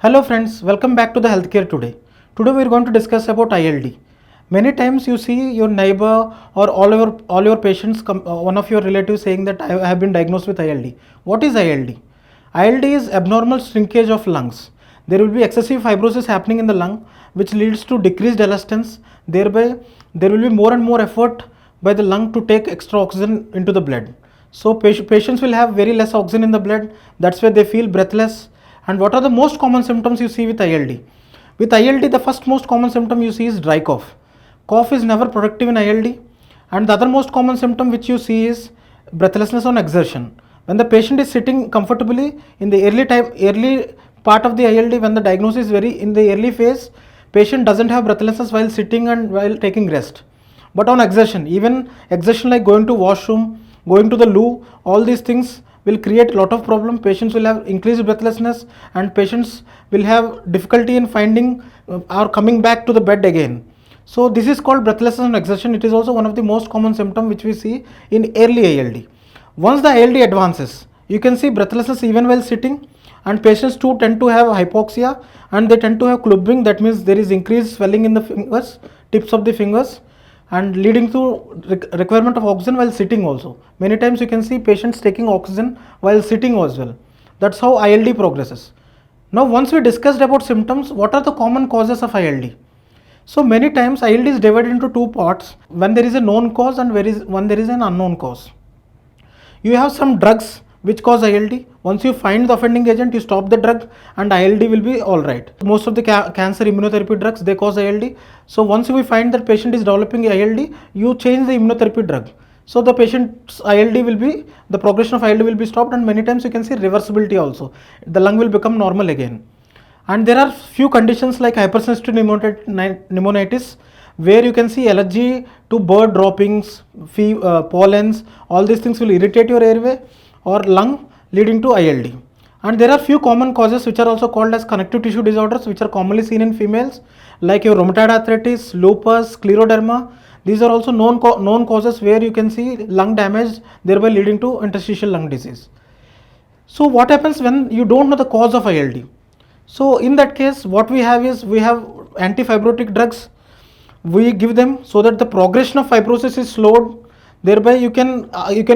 Hello friends, welcome back to the healthcare today. Today we are going to discuss about ILD. Many times you see your neighbor or all your patients one of your relatives saying that I have been diagnosed with ILD. What is ILD? ILD is abnormal shrinkage of lungs. There will be excessive fibrosis happening in the lung which leads to decreased elastance. Thereby there will be more and more effort by the lung to take extra oxygen into the blood. So patients will have very less oxygen in the blood. That's why they feel breathless. And what are the most common symptoms you see with ILD? With ILD, the first most common symptom you see is dry cough. Cough is never productive in ILD. And the other most common symptom which you see is breathlessness on exertion. When the patient is sitting comfortably in the early part of the ILD, when the diagnosis is very in the early phase, patient doesn't have breathlessness while sitting and while taking rest. But on exertion, even exertion like going to washroom, going to the loo, all these things will create a lot of problem. Patients will have increased breathlessness and patients will have difficulty in finding or coming back to the bed again. So this is called breathlessness on exertion. It is also one of the most common symptom which we see in early ILD. Once the ILD advances, you can see breathlessness even while sitting, and patients too tend to have hypoxia and they tend to have clubbing. That means there is increased swelling in the fingers, tips of the fingers, and leading to requirement of oxygen while sitting also. Many times you can see patients taking oxygen while sitting as well. That's how ILD progresses. Now once we discussed about symptoms, what are the common causes of ILD? So many times ILD is divided into two parts, when there is a known cause and when there is an unknown cause. You have some drugs which cause ILD. Once you find the offending agent, you stop the drug and ILD will be alright. Most of the cancer immunotherapy drugs, they cause ILD. So once we find that patient is developing ILD, you change the immunotherapy drug. So the patient's ILD will be, the progression of ILD will be stopped, and many times you can see reversibility also. The lung will become normal again. And there are few conditions like hypersensitive pneumonitis, where you can see allergy to bird droppings, pollens, all these things will irritate your airway or lung, leading to ILD. And there are few common causes which are also called as connective tissue disorders, which are commonly seen in females, like your rheumatoid arthritis, lupus, scleroderma. These are also known causes where you can see lung damage, thereby leading to interstitial lung disease. So what happens when you don't know the cause of ILD? So in that case, what we have is, we have antifibrotic drugs. We give them so that the progression of fibrosis is slowed. Thereby you can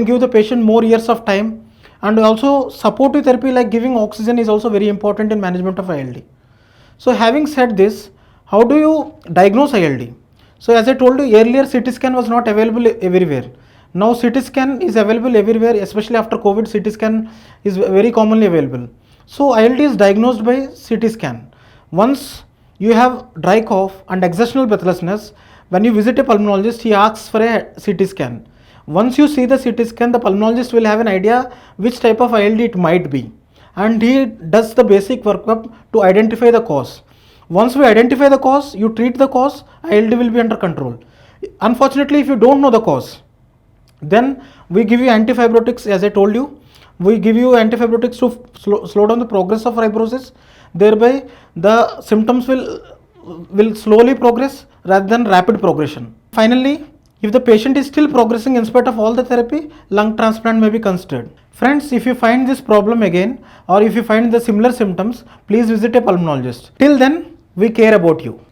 give the patient more years of time. And also supportive therapy like giving oxygen is also very important in management of ILD. So having said this, how do you diagnose ILD? So as I told you earlier, CT scan was not available everywhere. Now CT scan is available everywhere, especially after COVID. CT scan is very commonly available. So ILD is diagnosed by CT scan. Once you have dry cough and exertional breathlessness, when you visit a pulmonologist, he asks for a CT scan. Once you see the CT scan, the pulmonologist will have an idea which type of ILD it might be, and he does the basic workup to identify the cause. Once we identify the cause, you treat the cause, ILD will be under control. Unfortunately, if you don't know the cause, then we give you antifibrotics. As I told you, we give you antifibrotics to slow down the progress of fibrosis. Thereby the symptoms will slowly progress rather than rapid progression. Finally, if the patient is still progressing in spite of all the therapy, lung transplant may be considered. Friends, if you find this problem again, or if you find the similar symptoms, please visit a pulmonologist. Till then, we care about you.